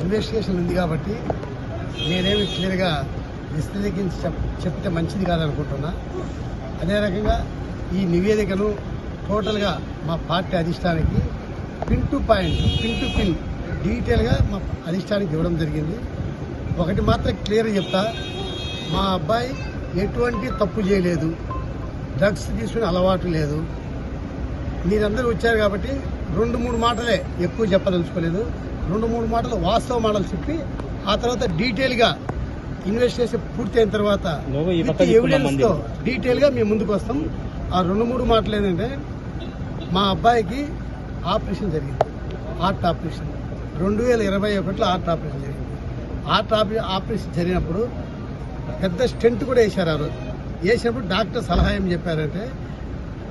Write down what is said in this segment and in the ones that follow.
Investigation ఉంది కాబట్టి నేనేమి క్లియర్గా విశ్లేషించి చెప్తే మంచిది కాదనుకుంటున్నా. అదే రకంగా ఈ నివేదికను టోటల్గా మా పార్టీ అధిష్టానానికి పిన్ టు పిన్ డీటెయిల్గా మా అధిష్టానానికి ఇవ్వడం జరిగింది. ఒకటి మాత్రం క్లియర్గా చెప్తా, మా అబ్బాయి ఎటువంటి తప్పు చేయలేదు, డ్రగ్స్ తీసుకునే అలవాటు లేదు. మీరందరూ వచ్చారు కాబట్టి 2-3 మాటలే ఎక్కువ చెప్పదలుచుకోలేదు. 2-3 మాటలు వాస్తవ మాటలు చెప్పి ఆ తర్వాత డీటెయిల్గా ఇన్వెస్టిగేషన్ పూర్తయిన తర్వాత ఎవిడెన్స్తో డీటెయిల్గా మేము ముందుకు వస్తాం. ఆ 2-3 మాటలు ఏంటంటే, మా అబ్బాయికి ఆపరేషన్ జరిగింది, హార్ట్ ఆపరేషన్ 2021లో హార్ట్ ఆపరేషన్ జరిగింది. హార్ట్ ఆపరేషన్ జరిగినప్పుడు పెద్ద స్టెంట్ కూడా వేశారు. ఆ రోజు వేసినప్పుడు డాక్టర్ సలహా ఏం చెప్పారంటే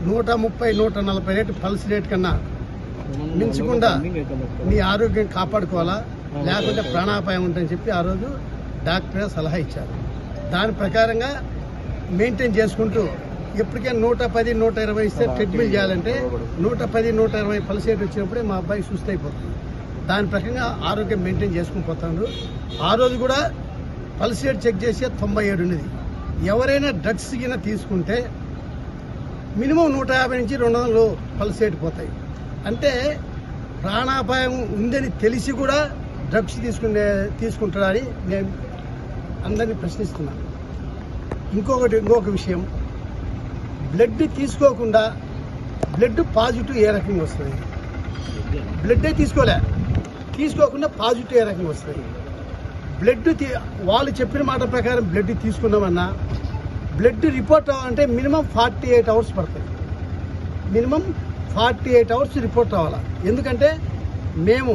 130-140 రేటు పల్స్ రేట్ కన్నా మించకుండా నీ ఆరోగ్యం కాపాడుకోవాలా, లేకుంటే ప్రాణాపాయం ఉంటుందని చెప్పి ఆ రోజు డాక్టర్ సలహా ఇచ్చారు. దాని ప్రకారంగా మెయింటైన్ చేసుకుంటూ ఎప్పటికైనా 110-120 ఇస్తే ట్రీట్మెంట్ చేయాలంటే 110-120 పల్స్ రేట్ వచ్చినప్పుడే మా అబ్బాయి సుస్థ అయిపోతుంది. దాని ప్రకారంగా ఆరోగ్యం మెయింటైన్ చేసుకుని పోతాడు. ఆ రోజు కూడా పల్స్ రేట్ చెక్ చేసి 97 ఉన్నది. ఎవరైనా డ్రగ్స్ కింద తీసుకుంటే మినిమం 150-200 పల్స్ రేట్ పోతాయి. అంటే ప్రాణాపాయం ఉందని తెలిసి కూడా డ్రగ్స్ తీసుకుంటాడని నేను అందరినీ ప్రశ్నిస్తున్నాను. ఇంకొక విషయం, బ్లడ్ తీసుకోకుండా బ్లడ్ పాజిటివ్ ఏ రకంగా వస్తుంది? బ్లడ్డే తీసుకోకుండా పాజిటివ్ ఏ రకంగా వస్తుంది? బ్లడ్ వాళ్ళు చెప్పిన మాట ప్రకారం బ్లడ్ తీసుకున్నామన్నా బ్లడ్ రిపోర్ట్ అవ్వాలంటే మినిమం 48 అవర్స్ పడుతుంది. మినిమం 48 అవర్స్ రిపోర్ట్ అవ్వాలి. ఎందుకంటే మేము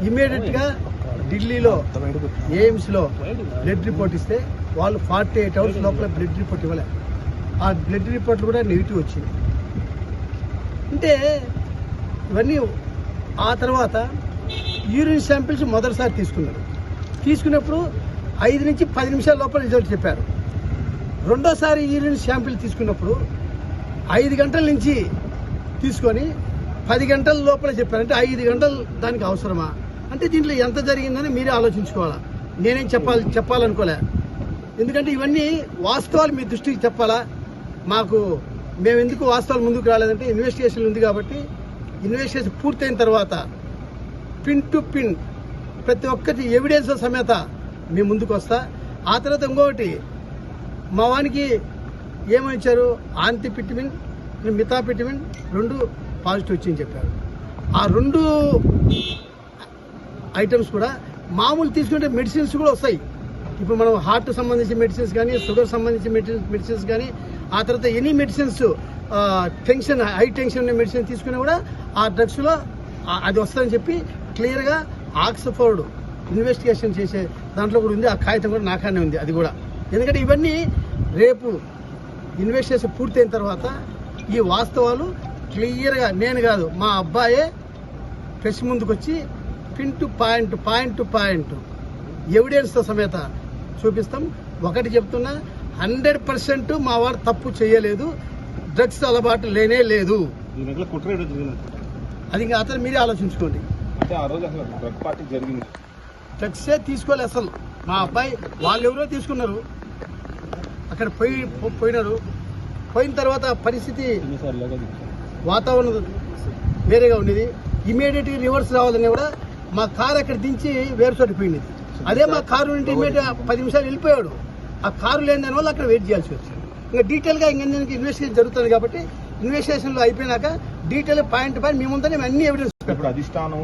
ఇమీడియట్గా ఢిల్లీలో ఎయిమ్స్లో బ్లడ్ రిపోర్ట్ ఇస్తే వాళ్ళు 48 అవర్స్ లోపల బ్లడ్ రిపోర్ట్ ఇవ్వలే. ఆ బ్లడ్ రిపోర్ట్లు కూడా నెగిటివ్ వచ్చింది. అంటే ఇవన్నీ ఆ తర్వాత యూరిన్ శాంపిల్స్ మొదటిసారి తీసుకున్నప్పుడు 5 నుంచి 10 నిమిషాల లోపల రిజల్ట్ చెప్పారు. రెండోసారి యూరిన్ శాంపిల్ తీసుకున్నప్పుడు 5 గంటల నుంచి తీసుకొని 10 గంటల లోపల చెప్పారు. అంటే 5 గంటలు దానికి అవసరమా? అంటే దీంట్లో ఎంత జరిగిందని మీరే ఆలోచించుకోవాలా. నేనేం చెప్పాలనుకోలే. ఎందుకంటే ఇవన్నీ వాస్తవాలు మీ దృష్టికి చెప్పాలా. మేము ఎందుకు వాస్తవాలు ముందుకు రాలేదంటే ఇన్వెస్టిగేషన్ ఉంది కాబట్టి ఇన్వెస్టిగేషన్ పూర్తయిన తర్వాత పిన్ టు పిన్ ప్రతి ఒక్కటి ఎవిడెన్స్ సమేత మేము ముందుకు వస్తా. ఆ తర్వాత ఇంకొకటి, మా వానికి ఏమని ఇచ్చారు, ఆంటిపిటమిన్, మిథాపిటమిన్ 2 పాజిటివ్ వచ్చిందని చెప్పారు. ఆ 2 ఐటమ్స్ కూడా మామూలు తీసుకుంటే మెడిసిన్స్ కూడా వస్తాయి. ఇప్పుడు మనం హార్ట్ సంబంధించిన మెడిసిన్స్ కానీ, షుగర్ సంబంధించిన మెడిసిన్స్ కానీ, ఆ తర్వాత ఎనీ మెడిసిన్స్ హై టెన్షన్ ఉన్న మెడిసిన్ తీసుకున్నా కూడా ఆ డ్రగ్స్లో అది వస్తుందని చెప్పి క్లియర్గా ఆక్స్ఫోర్డ్ ఇన్వెస్టిగేషన్ చేసే దాంట్లో కూడా ఉంది. ఆ కాగితం కూడా నాకానే ఉంది. అది కూడా ఎందుకంటే ఇవన్నీ రేపు ఇన్వెస్టిగేషన్ పూర్తయిన తర్వాత ఈ వాస్తవాలు క్లియర్గా నేను కాదు, మా అబ్బాయే ప్రెస్ ముందుకు వచ్చి పిన్ టు పాయింట్ ఎవిడెన్స్తో సమేత చూపిస్తాం. ఒకటి చెప్తున్నా, 100% మా వాడు తప్పు చేయలేదు, డ్రగ్స్ అలవాటు లేనే లేదు. అది ఇంకా అతను మీరే ఆలోచించుకోండి. డ్రగ్సే తీసుకోలేదు అసలు. మా అబ్బాయి వాళ్ళు ఎవరో తీసుకున్నారు, అక్కడ పోయినారు. పోయిన తర్వాత పరిస్థితి వాతావరణం వేరేగా ఉండేది. ఇమీడియట్గా రివర్స్ రావాలని కూడా మా కారు అక్కడ దించి వేరు చోటు పోయింది. అదే మా కారు ఉంటే ఇమీడియట్గా 10 నిమిషాలు వెళ్ళిపోయాడు. ఆ కారు లేని దానివల్ల అక్కడ వెయిట్ చేయాల్సి వచ్చింది. ఇంకా డీటెయిల్గా ఇంక ఇన్వెస్టిగేషన్ జరుగుతుంది కాబట్టి ఇన్వెస్టిగేషన్లో అయిపోయినాక డీటెయిల్ పాయింట్ మీ ముందరే అన్ని ఎవిడెన్స్ ఇప్పుడు అధిష్టానం